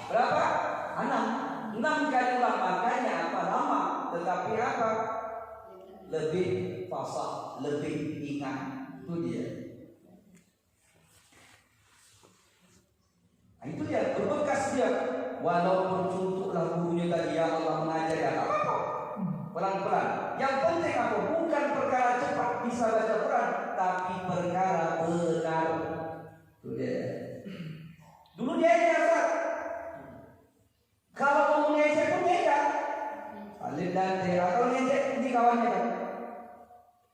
Berapa? Enam kali ulang. Makanya apa lama? Tetapi apa? Lebih fasih, lebih ingat. Itu dia. Nah, itu dia, berbekas dia. Walaupun suntuklah gurunya tadi, ya Allah mengajar ya apa-apa. Pelan-pelan. Yang penting apa? Bukan perkara cepat bisa baca Quran, tapi perkara benar. Itu dia. Dulu dia Ustaz. Kalau mau mengejek pun ngejek. Alif dan ta. Kalau ngejek ini kawannya kan.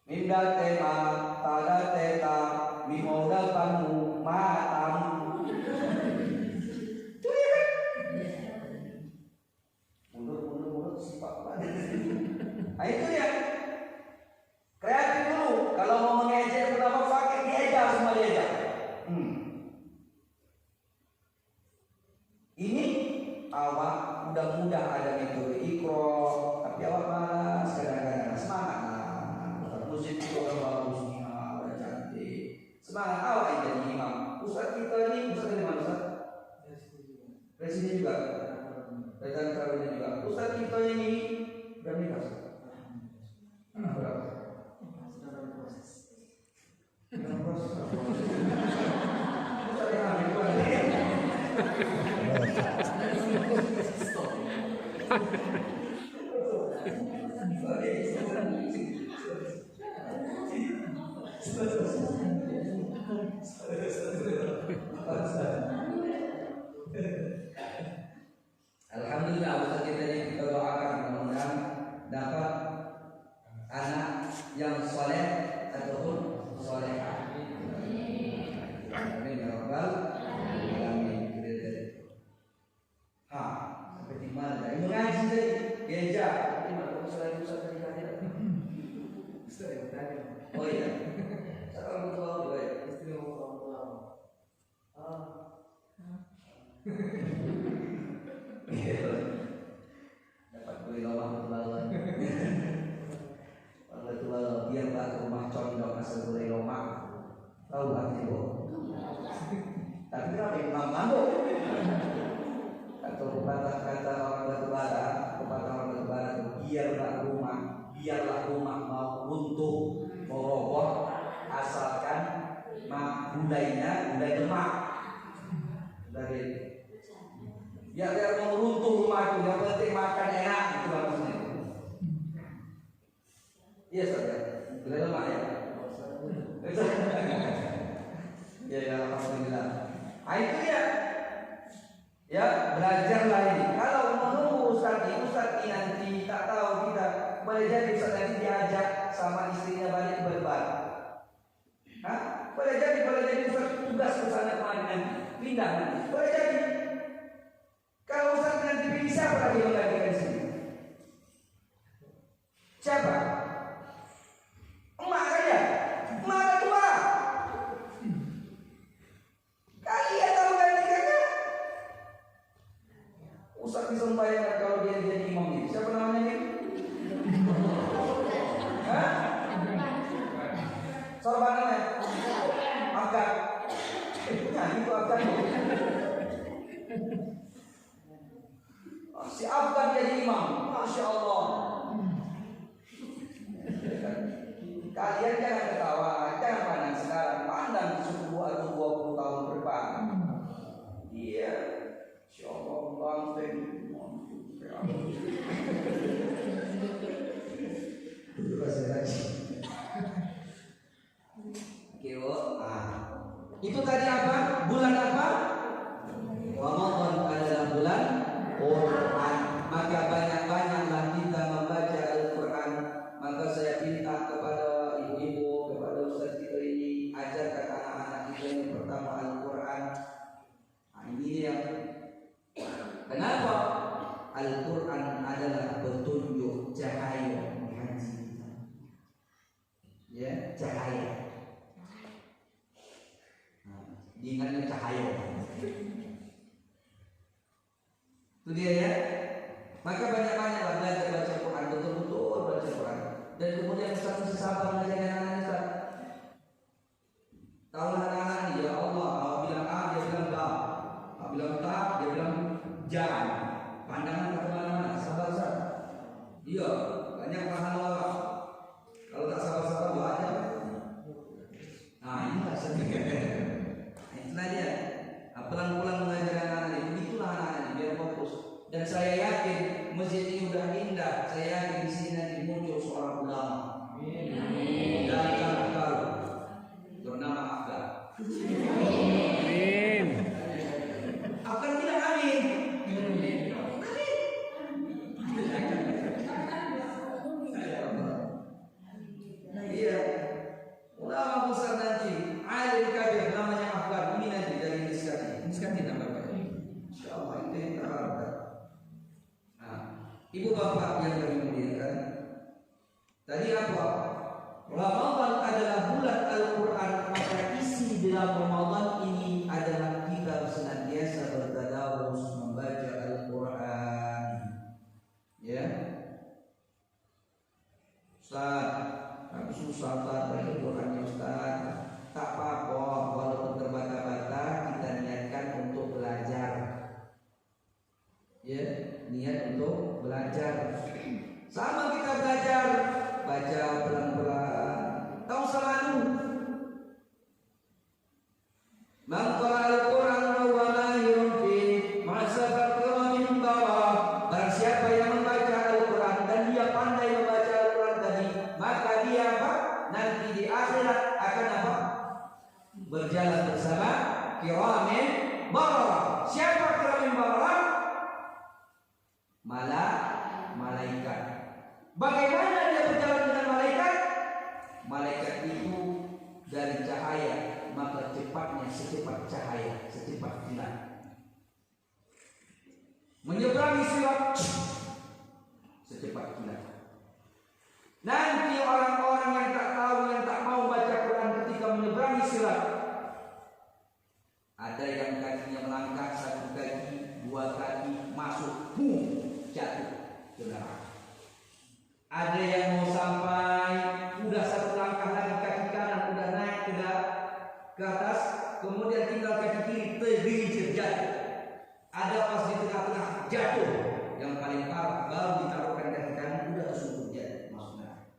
Mim dal tema, ta dal teta, mim dal panu, matam. Itu ya kan? Mundur sifat banget. Nah itu ya. Kreatif dulu. Kalau mau mengejek kenapa pakai diejak semua diejak. Ini awak mudah-mudah ada metode ikro, tapi awak malas kadang-kadang. Semangat musik itu orang bagusnya, orang cantik. Semangat awak yang jadi imam. Ustaz kita ini, Ustaz dari mana Ustaz? Presiden juga. Presiden kawinnya juga. Ustaz kita ini berapa nikah Ustaz? Berapa? Dalam proses. Ustaz yang ambil bukan? Alhamdulillah Ustaz kita ini kita doakan mudah-mudahan dapat anak yang soleh ataupun solehah. Amin ya rabbal alamin. Sampai di mana? Ini mengaji tadi, gereja. Ini mana selain Ustaz tadi hadir? Ustaz yang tadi. Oh iya. Sekarang betul juga ya. Istri mau pulang. Dapat beli rumah betul. Betul biar bak rumah condong asal beli rumah. Tahu arti bu? Tapi kenapa imam mabuk? Atau kata orang batubara, kata orang batubara itu biarlah rumah mau runtuh, mau roboh, asalkan budai lemak dari biar mau runtuh rumah itu, yang penting makan enak, itu maksudnya. Iya saudara, budai lemak ya. Ya alhamdulillah. Itu ya belajarlah ini. Kalau menunggu Ustaz ini nanti tak tahu kita boleh jadi Ustaz nanti diajak sama istrinya balik berbar. Boleh jadi Ustaz tugas ke sana kemari nanti pindah nanti. Boleh jadi. Kalau Ustaz nanti pilih siapa lagi yang menggantikan di sini? Siapa? Emak saja. Emak tua. Kalian tahu gantikannya? Ustaz bisa membayangkan kalau dia jadi imam ini. Siapa namanya ini? Hah? Sorban namanya? Akad. Itu akad. Si Afgan jadi imam. Masya Allah. Kalian jangan ketawa, jangan pandang sekarang, pandang 10 atau 20 tahun ke depan. Iya, Insya Allah banteng. Itu tadi apa? Bulan apa? Ramadan adalah bulan Quran. Maka banyak-banyaklah kita membaca Al-Quran. Maka saya minta kepada ibu-ibu, kepada ustaz kita ini, ajarkan anak-anak kita yang pertama Al-Quran. Ini yang kenapa? Al-Quran adalah petunjuk cahaya di hati kita. Ya, cahaya. Diingatnya cahaya. Itu dia ya. Maka banyak-banyaklah belajar baca Quran, betul-betul baca Quran. Dan kemudian Ustaz mesti sabar mengajarkan anak-anak Ustaz. Kalau anak-anak ini ya Allah, kalau bilang A dia bilang B, kalau bilang tak dia bilang jangan. Pandangan ke mana-mana, sabar Ustaz. Iya, banyak bahan lawak. Kalau tak sabar-sabar doa aja. Nah inilah sebenarnya. Itulah dia. Pelan-pelan mengajarkan anak-anak ini, begitulah anak-anak biar fokus. Dan saya yakin masjid ini sudah indah. Saya yakin di sini nanti muncul seorang ulama. Amin. Dan kalau bernama Afgan. Amin. Afgan bilang amin. Iya. Ulama besar nanti, alim kabir namanya Afgan. Ini nanti dari Miskati nama Pak. Insyaallah itu yang terharapkan. Ibu bapak yang kami muliakan, tadi apa? Ramadan adalah bulan Al-Quran. Maka isi dalam Ramadan ini adalah kita senantiasa bertadarus membaca Al-Quran. Ya, Ustaz, aku susah baca Al-Quran ya Ustaz. Tak apa-apa, walaupun terbata-bata kita niatkan untuk belajar. Ya, niat untuk belajar. Sama kita belajar, baca pelan-pelan. Tahu selalu. Man qara al-Quran wa huwa mahirun fi ma'safat min bawah. Barang siapa yang membaca Al-Quran dan dia pandai membaca Al-Quran tadi, maka dia apa? Nanti di akhirat akan apa? Berjalan bersama kiramin bararah. Siapa kiramin bararah? Malaikat. Bagaimana dia berjalan dengan malaikat? Malaikat itu dari cahaya, maka cepatnya secepat cahaya, secepat kilat. Menyeberangi sirat secepat kilat. Nanti orang-orang yang tak tahu, yang tak mau baca Quran ketika menyeberangi sirat, ada yang kakinya melangkah 1 kaki, 2 kaki, masuk Ada pas di tengah-tengah jatuh, yang paling parah baru ditaruhkan kaki kanan udah tersungkur jatuh maksudnya.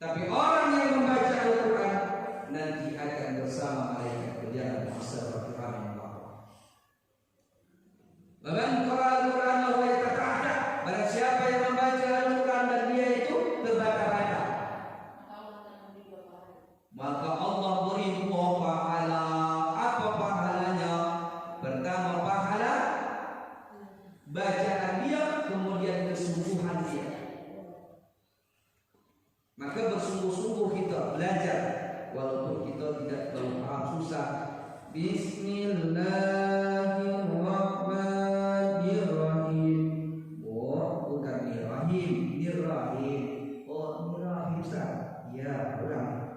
Tapi orang yang membaca Al-Quran nanti akan bersama malaikat berjalan bersama Quran yang bawa. Man qara'a Al-Quran wa yata'adda, barang siapa yang membaca Al-Quran dan dia itu terbata-bata, maka Allah beri dua pahala. Apa pahalanya? Pertama pahala bacaan dia, kemudian kesungguhan dia. Maka bersungguh-sungguh kita belajar walaupun kita tidak terlalu paham susah. Bismillahirrahmanirrahim. Oh, bukan nirrahim, nirrahim. Oh, nirrahim Ustaz. Ya, ulang.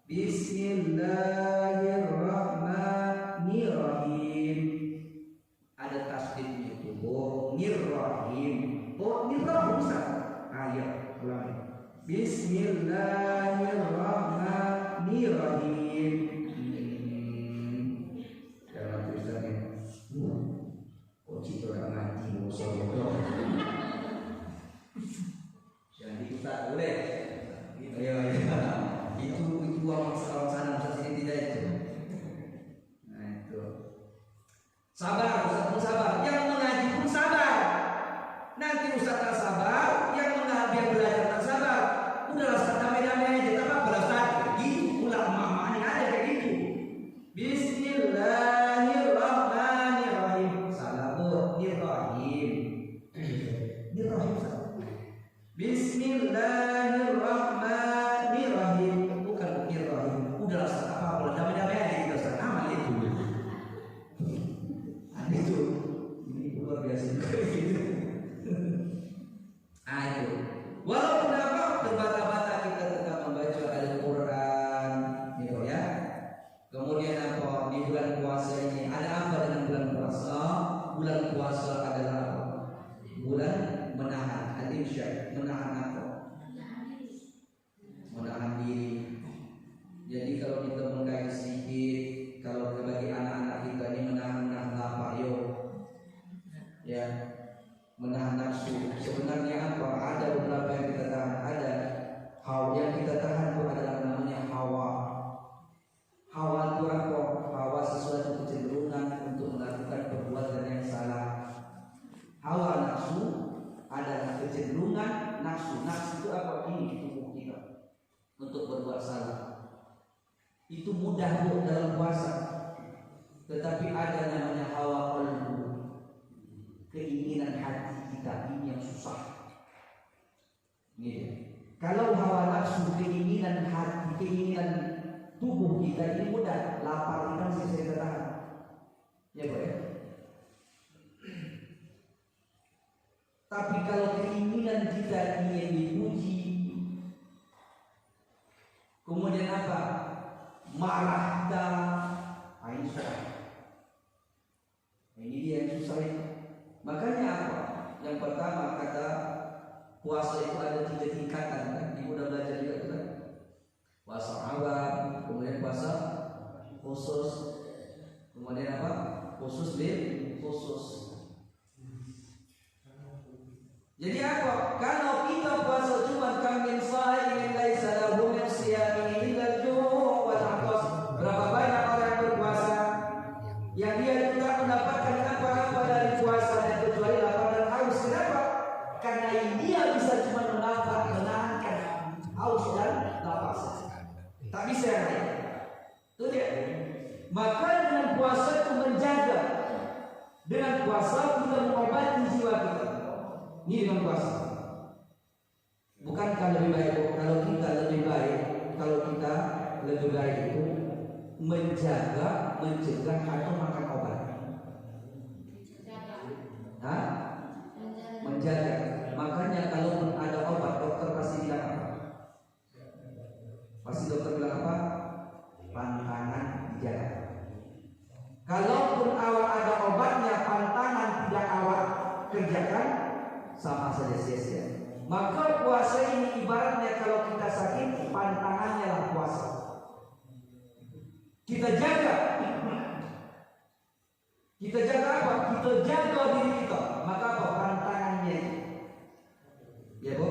Bismillahirrahmanirrahim. Ada tasdid itu. Oh, nirrahim. Oh, nirrahim Ustaz. Ayo, ulang. Bismillahirrahmanirrahim. Jangan tulisannya. Oh, cito yang ngaji musuh. Jangan diutak boleh. Ayo, itu orang sana Ustaz ini tidak itu. Nah itu. Sabar, Ustaz pun sabar. Yang mengaji pun sabar. Nanti Ustaz tak sabar, yang belajar tak sabar. Udahlah Ustaz damai-damai aja, tak apa Ustaz. Gitu pula mama ini ada kayak gitu. Bismillahirrahmanirrahim. Salah tuh, nirrahim. Nirrahim Ustaz. Bismillahirrahmanirrahim. Bukan nirrahim. Udahlah Ustaz, tak apa damai-damai aja gitu Ustaz. Amal itu. Itu. Ini luar biasa juga gitu. Itu. Walaupun apa terbata-bata kita tetap membaca Al-Quran, gitu ya. Kemudian apa di bulan puasa ini? Ada apa dengan bulan puasa? Bulan puasa adalah apa? Bulan menahan, al-insya, menahan apa? Menahan diri. Jadi kalau kita mengkaji sedikit, kalau bagi anak-anak kita ini menahan lapar, ya. Menahan nafsu. Sebenarnya apa? Ada beberapa yang kita tahan. Ada yang kita tahan itu adalah namanya hawa. Hawa itu apa? Hawa sesuatu kecenderungan untuk melakukan perbuatan yang salah. Hawa nafsu adalah kecenderungan nafsu. Nafsu itu apa? Ini tubuh kita untuk berbuat salah. Itu mudah dalam puasa. Tetapi ada namanya hawa qalbu, keinginan hati kita, ini yang susah. Gitu. Kalau hawa nafsu, keinginan hati, keinginan tubuh kita ini mudah, lapar ini masih bisa tahan. Ya Pak ya. Tapi kalau keinginan kita ingin dipuji, kemudian apa? Marah kita, Aisyah. Ini dia yang susah ini. Makanya apa? Yang pertama kata puasa itu ada 3 tingkatan kan? Ibu udah belajar juga kan? Puasa awal, kemudian puasa khusus, kemudian apa? Khusus khusus. Jadi apa? Kalau kita puasa cuma kambing sa'i laisa lahu min siyamihi illa al-ju' wal 'atas. Berapa banyak orang berpuasa yang dia tidak mendapatkan apa-apa dari puasanya kecuali lapar dan haus. Kenapa? Karena dia bisa cuma menahankan haus dan lapar. Tak bisa yang lain. Itu dia. Maka dengan puasa itu menjaga. Dengan puasa kita mengobati jiwa kita. Ini dengan puasa. Bukankah lebih baik kalau kita lebih baik itu menjaga, mencegah atau makan obat? Menjaga. Makanya kalau ada obat, dokter pasti bilang apa? Pasti dokter bilang apa? Pantangan dijaga. Kalaupun awal ada obatnya, pantangan tidak awal kerjakan, sama saja sia-sia. Maka puasa ini ibaratnya kalau kita sakit, pantangannya lah puasa. Kita jaga. Kita jaga apa? Kita jaga diri kita. Maka apa? Pantangannya. Ya Bu,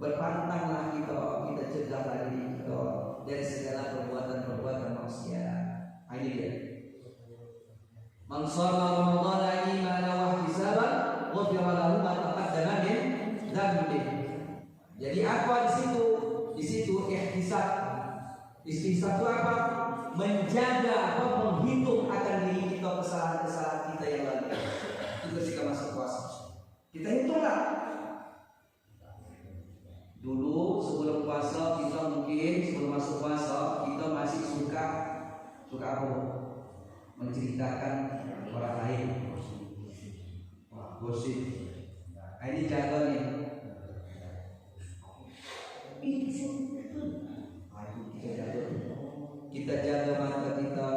berpantanglah kita cegahlah diri kita dari segala perbuatan maksiat. Ini dia. Man shalla Ramadhana imanan wa ihtisaban ghufira lahu ma taqaddama min dhanbihi. Jadi apa di situ? Di situ ihtisab. Ihtisab itu apa? Menjaga apa? Menghitung akan diri kita kesalahan-kesalahan kita yang lalu. Itu ketika masuk puasa. Kita hitunglah. Dulu sebelum puasa kita mungkin sebelum masuk puasa kita masih suka apa? Menceritakan orang lain. Wah, gosip. Ini jaga nih. Kita jaga mata kita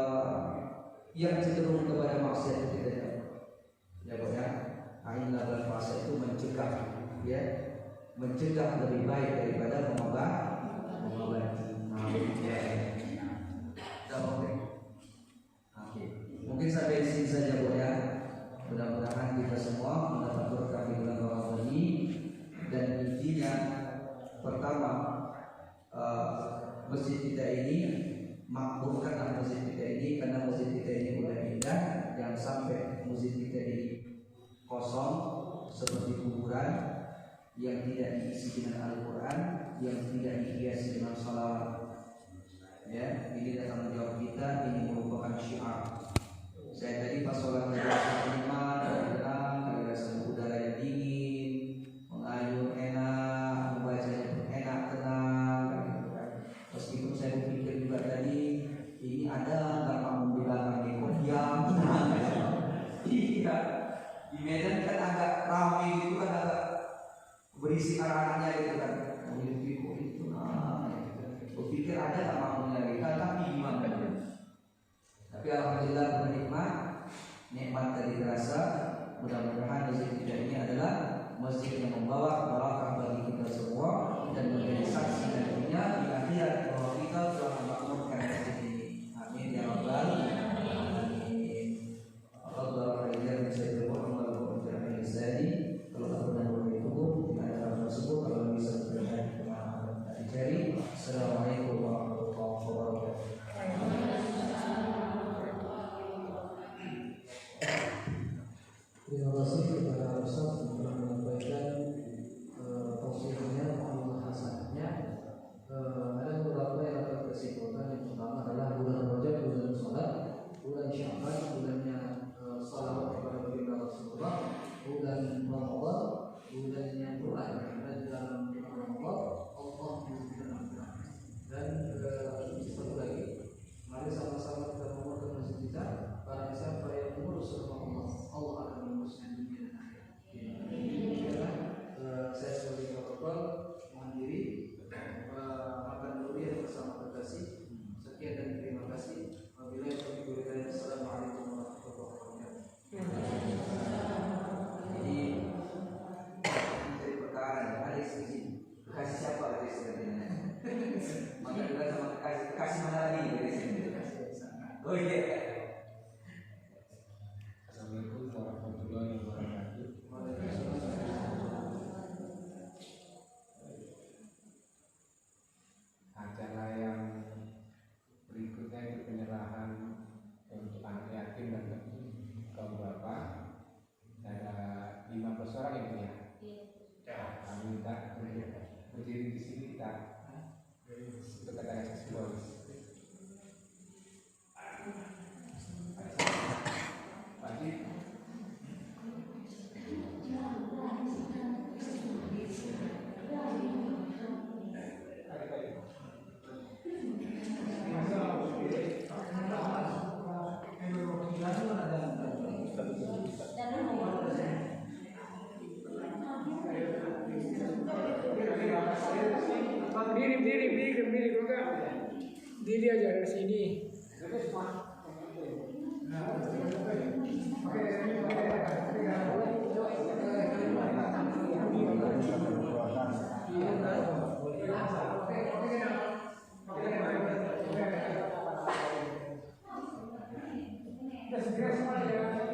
yang cenderung kepada maksiat kita jaga. Ya Bu ya. Akhirnya bulan puasa itu mencegah, ya, mencegah lebih baik daripada mengobati. Oke. Mungkin sampai di sini saja Bu ya. Mudah-mudahan kita semua mendapat berkah di bulan Ramadan ini. Dan intinya pertama, masjid kita ini makmurkanlah masjid kita ini, karena masjid kita ini udah indah. Jangan sampai masjid kita ini kosong seperti kuburan yang tidak diisi dengan Al-Quran, yang tidak dihiasi dengan salawat. Ya, ini tanggung jawab kita, ini merupakan syiar. Saya tadi pas sholat berjamaah tenang, kali rasa udara yang dingin, mengayun enak, membacanya pun enak, tenang, gitu kan. Meskipun saya berpikir juga tadi, ini ada nggak kamu bilang ini kok diam, tenang. Iya, di Medan kan agak ramai gitu kan, agak berisi anak-anaknya gitu kan. Memiliki kok itu, berpikir ada nggak makmumnya gitu, tapi gimana? Tapi alhamdulillah bernikmat, nikmat tadi terasa. Mudah-mudahan masjid kita ini adalah masjid yang membawa barakah bagi kita semua dan menjadi saksi nantinya di akhirat bahwa kita telah memakmurkan masjid ini. Amin ya rabbal alamin. Alhamdulillah yang saya berdoa kepada Al-Zadi. Kalau aku dan berdoa di acara tersebut, kalau bisa berdoa kepada Al-Jari. Assalamualaikum warahmatullahi wabarakatuh. Terima kasih kepada Ustaz yang telah menyampaikan tausiahnya, pembahasannya. Ada beberapa yang dapat kesimpulan. Yang pertama adalah bulan Rajab, bulan salat, bulan Sya'ban, bulannya salawat kepada baginda Rasulullah, bulan Ramadan, bulannya Quran. Dan dalam bulan Ramadan Allah mengingatkan. Dan satu lagi, mari sama-sama kita menguatkan masjid kita. Barang siapa yang mengurus rumah Allah akan menguruskan dunia dan akhirat. Saya sebagai protokol mohon diri makan dulu ya bersama terkasih. Sekian dan terima kasih. Wabillahi taufiq wal hidayah. Assalamualaikum warahmatullahi wabarakatuh. Jadi perkara ada sisi kasih siapa dari sebenarnya? Maka juga sama kasih mana lagi dari sini? Oh iya. Assalamualaikum warahmatullahi wabarakatuh. Acara yang berikutnya itu penyerahan untuk anak yatim dan kaum bapak. Ada 15 orang yang punya. Kami minta berdiri di sini kita untuk kata simbolis. Diri juga. Diri aja dari sini. Segera semua ya.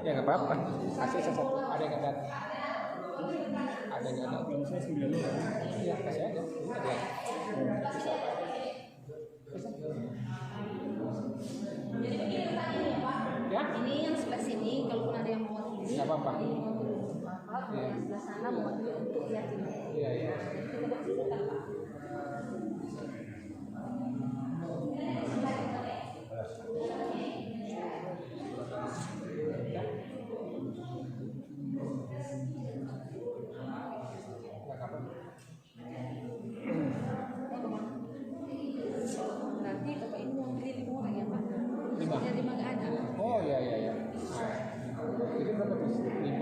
Ya nggak apa-apa. Kasih satu. Ada yang nggak datang. Ada yang nggak datang. Saya 9 orang. Iya kasih aja. Ada. Jadi begini Pak ini ya Pak. Ya? Ini yang sebelah sini kalaupun ada yang mau ini. Nggak apa-apa. Ini mau apa? Iya. Yang sebelah sana mau untuk yatim. Iya iya. Kita bersihkan Pak. Nanti Bapak ini mau beli 5 orang ya Pak? 5. Ya 5 nggak ada. Oh iya iya iya. Nah, ini berapa tuh? 5.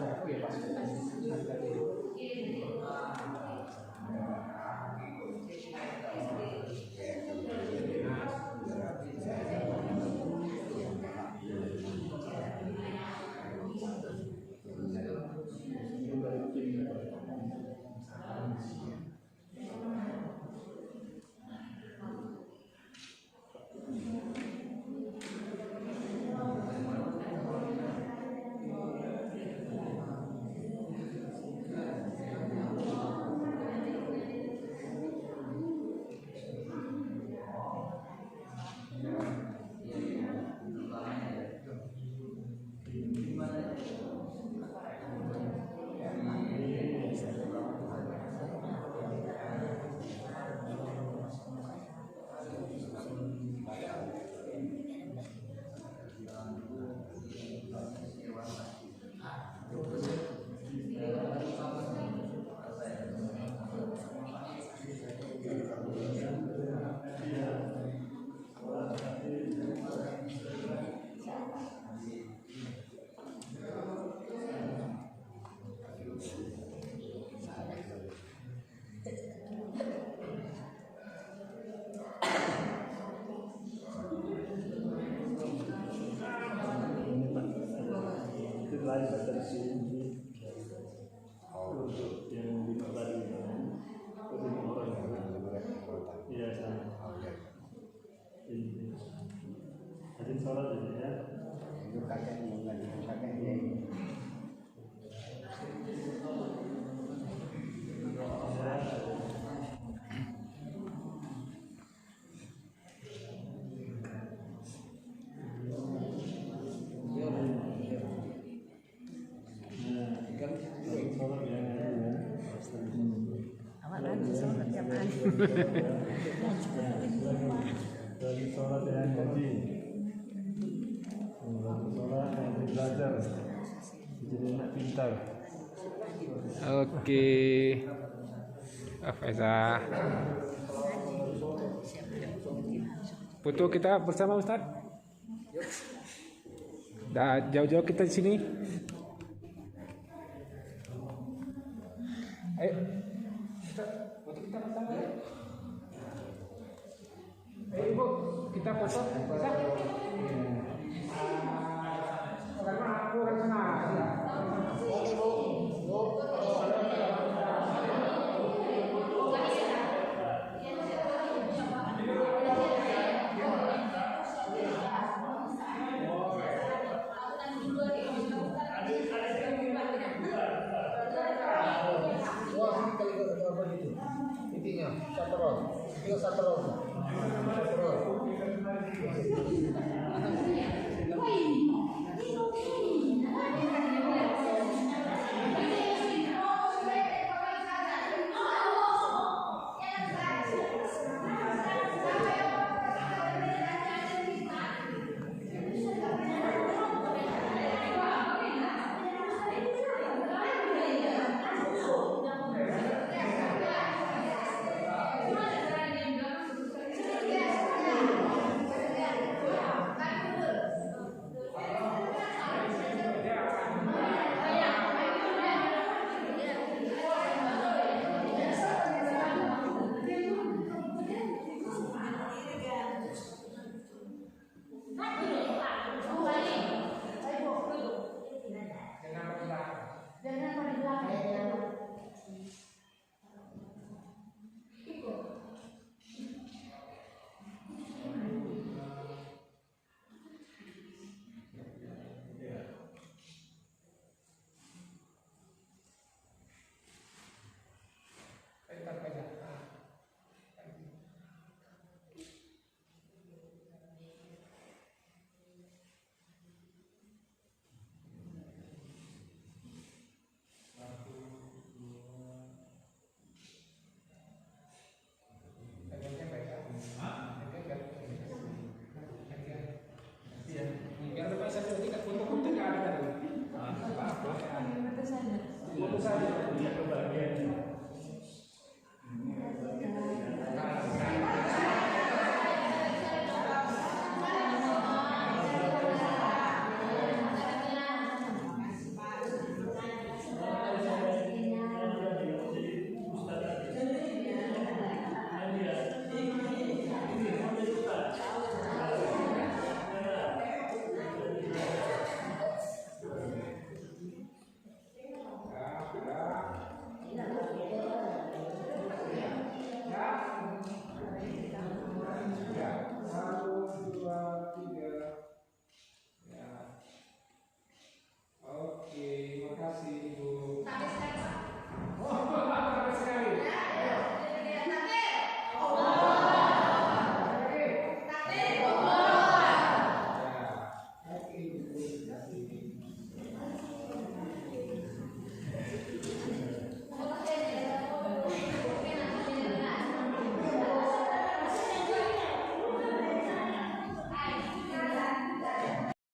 Oh iya pas. Itu lain dari sini. Yang di tadi itu 5 orang. Iya sama. Ini. Jadi sholat ini ya. Itu kakeknya kakeknya ini. Dari sholat yang haji, sholat yang belajar, jadi anak pintar. Oke. Afeza. Foto kita bersama Ustaz. Dah jauh-jauh kita di sini. Ayo. Foto kita bersama ya. Ayo Ibu, kita foto. Bisa? Karena aku orang sana. Wah, ini kali apa gitu? Intinya, satu roll.